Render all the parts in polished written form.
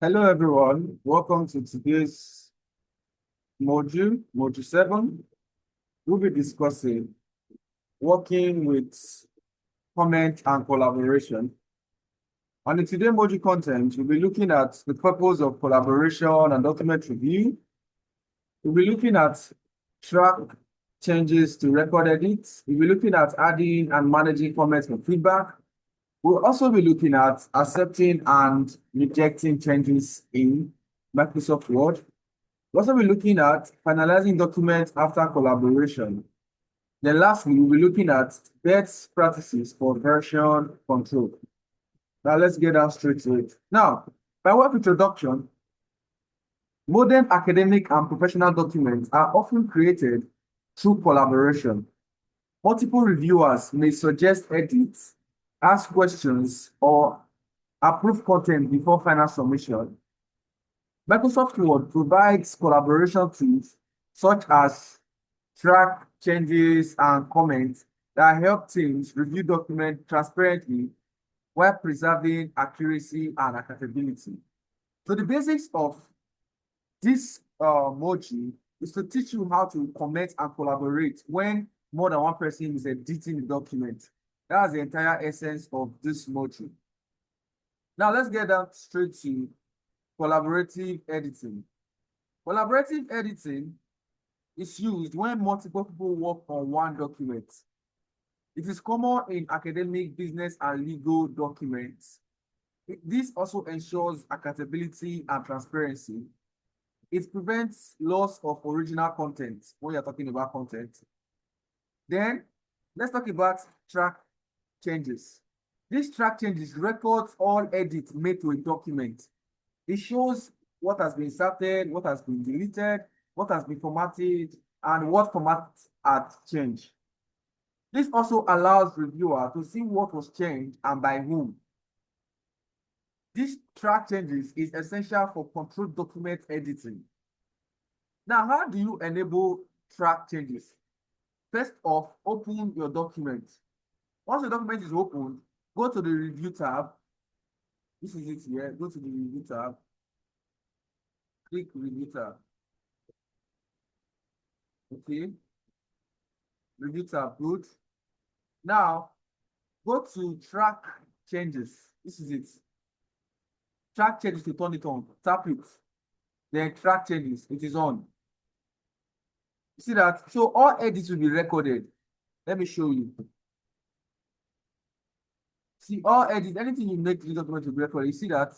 Hello, everyone. Welcome to today's module 7. We'll be discussing working with comment and collaboration. And in today's module content, we'll be looking at the purpose of collaboration and document review. We'll be looking at track changes to record edits. We'll be looking at adding and managing comments and feedback. We'll also be looking at accepting and rejecting changes in Microsoft Word. We'll also be looking at finalizing documents after collaboration. Then lastly, we'll be looking at best practices for version control. Now let's get down straight to it. Now, by way of introduction, modern academic and professional documents are often created through collaboration. Multiple reviewers may suggest edits, ask questions, or approve content before final submission. Microsoft Word provides collaboration tools such as track changes and comments that help teams review documents transparently while preserving accuracy and accountability. So the basics of this module is to teach you how to comment and collaborate when more than one person is editing the document. That's the entire essence of this module. Now let's get down straight to collaborative editing. Collaborative editing is used when multiple people work on one document. It is common in academic, business, and legal documents. This also ensures accountability and transparency. It prevents loss of original content when you're talking about content. Then, let's talk about track changes. This track changes records all edits made to a document. It shows what has been inserted, what has been deleted, what has been formatted, and what format had changed. This also allows reviewer to see what was changed and by whom. This track changes is essential for controlled document editing. Now, how do you enable track changes? First off, open your document. Once the document is opened, go to the review tab. This is it here. Go to the review tab. Click review tab. Okay. Review tab, good. Now, go to track changes. This is it. Track changes to turn it on. Tap it. Then track changes. It is on. You see that? So all edits will be recorded. Let me show you. See, all edits, anything you make to this document will be recorded. You see that?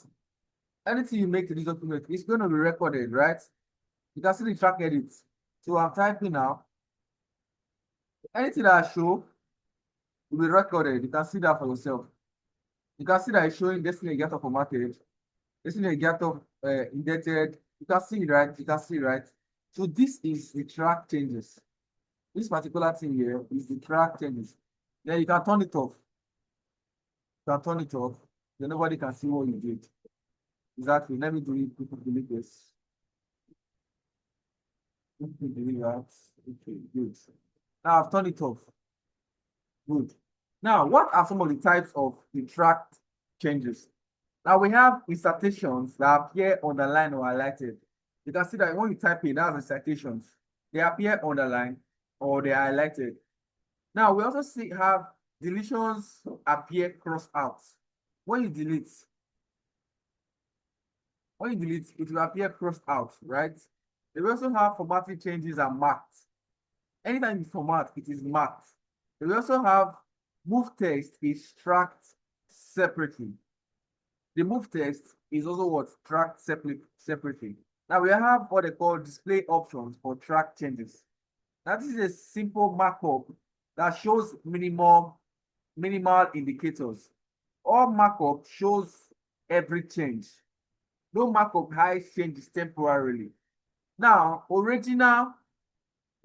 Anything you make to this document is going to be recorded, right? You can see the track edits. So I'm typing now. Anything that I show will be recorded. You can see that for yourself. You can see that it's showing Destiny Gator formatted, Destiny Gator indented. You can see it, right? You can see it, right? So this is the track changes. This particular thing here is the track changes. Then you can turn it off. You can turn it off. Then nobody can see what you did. Exactly. Let me delete this. Delete that. Okay, good. Now I've turned it off. Good. Now, what are some of the types of the track changes? Now we have citations that appear underlined or highlighted. You can see that when you type in, that's the citations. They appear underlined or they are highlighted. Now we also have deletions appear crossed out. When you delete, it will appear crossed out, right? They will also have formatting changes are marked. Anytime you format, it is marked. They will also have move text is tracked separately. The move text is also what tracked separately. Now we have what they call display options for track changes. Now this is a simple markup that shows minimal indicators. All markup shows every change. No markup hides changes temporarily. Now, original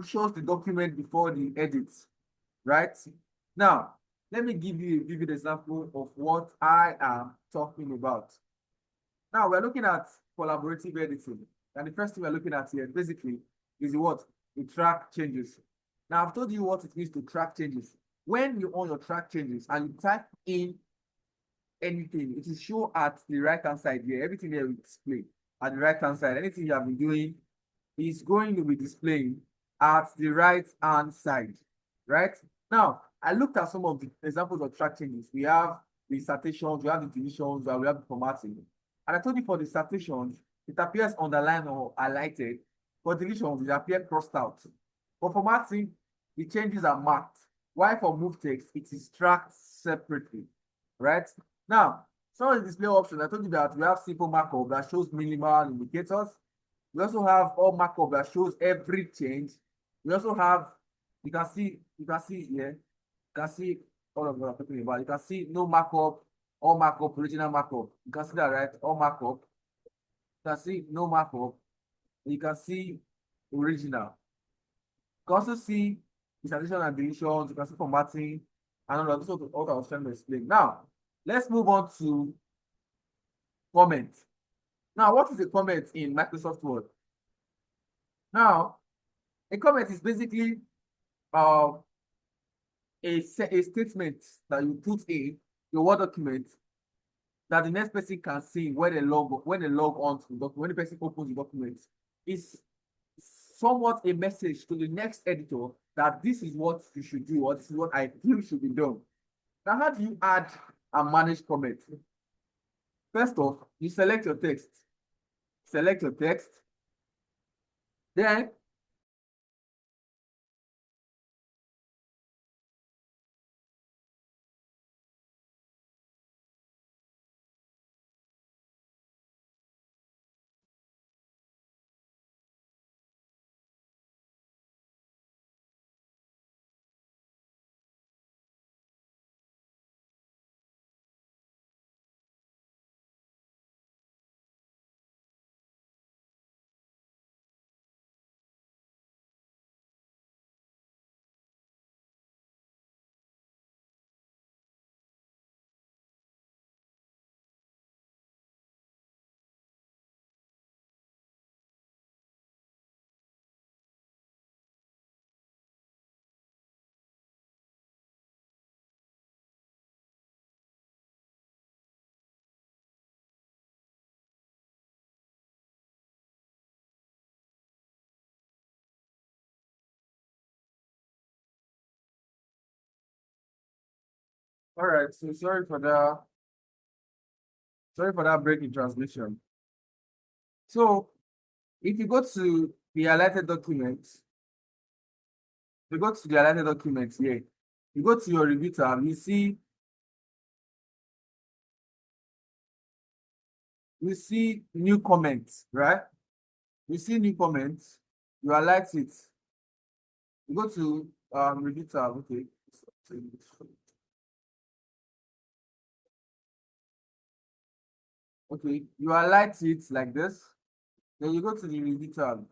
shows the document before the edits, right? Now, let me give you a vivid example of what I am talking about. Now, we're looking at collaborative editing. And the first thing we're looking at here basically is what? The track changes. Now, I've told you what it means to track changes. When you on your track changes and you type in anything. It will show at the right-hand side here. Everything there will display at the right-hand side. Anything you have been doing is going to be displaying at the right-hand side, right? Now, I looked at some of the examples of track changes. We have the citations, we have the deletions, we have the formatting. And I told you for the citations, it appears underlined or highlighted. For deletions, it appears crossed out. For formatting, the changes are marked. While for move text, it is tracked separately, right? Now, some of the display options, I told you that we have simple markup that shows minimal indicators. We also have all markup that shows every change. We also have, you can see here, you can see all of what I'm talking about. You can see no markup, all markup, original markup. You can see that, right? All markup. You can see no markup. You can see original. You can also see insertion and deletions. You can see formatting. And all of this is what I was trying to explain. Now, let's move on to comment. Now, what is a comment in Microsoft Word? Now, a comment is basically a statement that you put in your Word document that the next person can see when they log on to the document, when the person opens the document. It's somewhat a message to the next editor that this is what you should do, or this is what I feel should be done. Now, how do you add and manage comment? First off, you select your text. Select your text. Then all right, so sorry for that break in translation. So if you go to the highlighted document, here, you go to your review tab, you see new comments, right? You see new comments, you highlight it. You go to review tab, okay. Okay, you highlight it like this. Then you go to the review tab,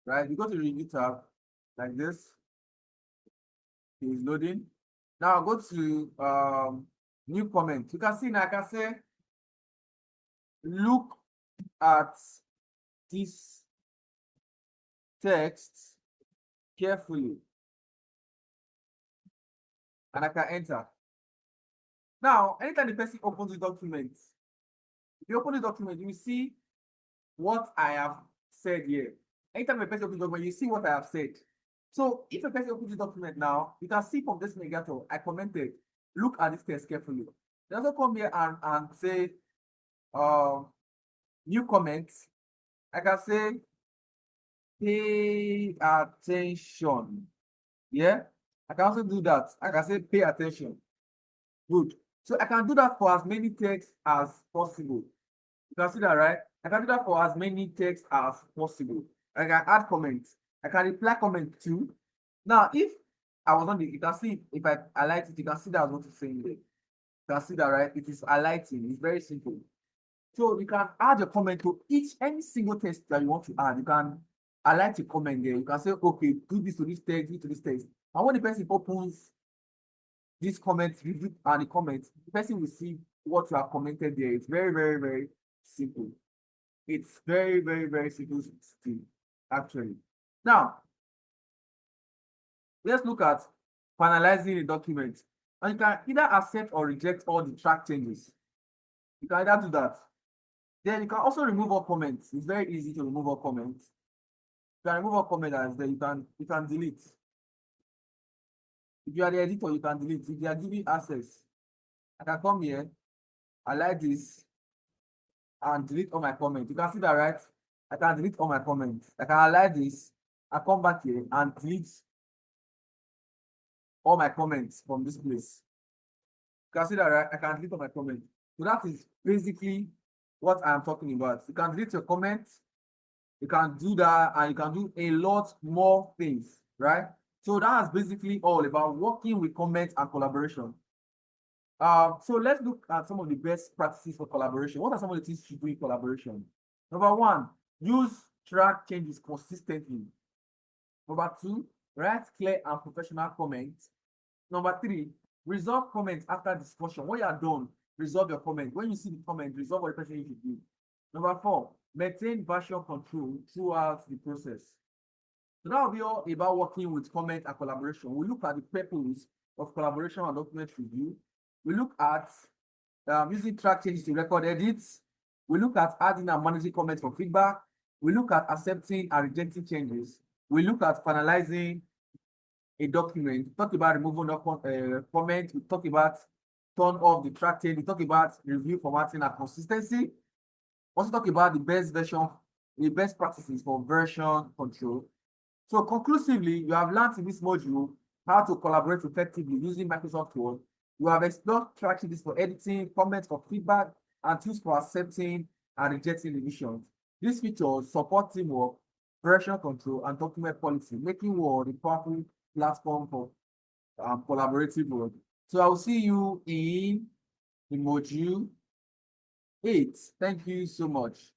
right? You go to the review tab like this. It's loading. Now go to new comment. You can see now I can say look at this text carefully. And I can enter. Now, anytime the person opens the document, if you open the document, you will see what I have said here. Anytime a person opens the document, you see what I have said. So if a person opens the document now, you can see from this negator, I commented, look at this text carefully. They also come here and say new comments. I can say pay attention. Yeah, I can also do that. I can say pay attention. Good. So I can do that for as many texts as possible. You can see that, right? I can do that for as many texts as possible. I can add comments. I can reply comment too. Now, if I was on the, you can see if I highlight it, you can see that's what it's saying there. You can see that, right? It is highlighting. It's very simple. So you can add your comment to any single text that you want to add. You can highlight your comment there. You can say, okay, do this to this text, do to this text. And when the person opens this comment, review and the comment, the person will see what you have commented there. It's very, very, very simple. It's very, very, very simple still, actually. Now, let's look at finalizing the document. And you can either accept or reject all the track changes. You can either do that. Then you can also remove all comments. It's very easy to remove all comments. You can remove all comments, and then you can delete. If you are the editor, you can delete. If you are giving access, I can come here, I like this, and delete all my comments. You can see that, right? I can delete all my comments. I can highlight this, I come back here and delete all my comments from this place. You can see that, right? I can delete all my comments. So that is basically what I'm talking about. You can delete your comments, you can do that, and you can do a lot more things, right? So that's basically all about working with comments and collaboration. So let's look at some of the best practices for collaboration. What are some of the things you do in collaboration? Number one, use track changes consistently. Number two, write clear and professional comments. Number three, resolve comments after discussion. When you are done, resolve your comment. When you see the comment, resolve what the person needs to do. Number four, maintain version control throughout the process. So that will be all about working with comment and collaboration. We look at the purpose of collaboration and document review. We look at using track changes to record edits. We look at adding and managing comments for feedback. We look at accepting and rejecting changes. We look at finalizing a document. We talk about removing comment. We talk about turn off the track change. We talk about review formatting and consistency. Also talk about the best practices for version control. So conclusively, you have learned in this module how to collaborate effectively using Microsoft Word. You have explored track changes for editing, comments for feedback, and tools for accepting and rejecting revisions. These features support teamwork, version control, and document policy, making Word a powerful platform for collaborative work. So I will see you in the module 8. Thank you so much.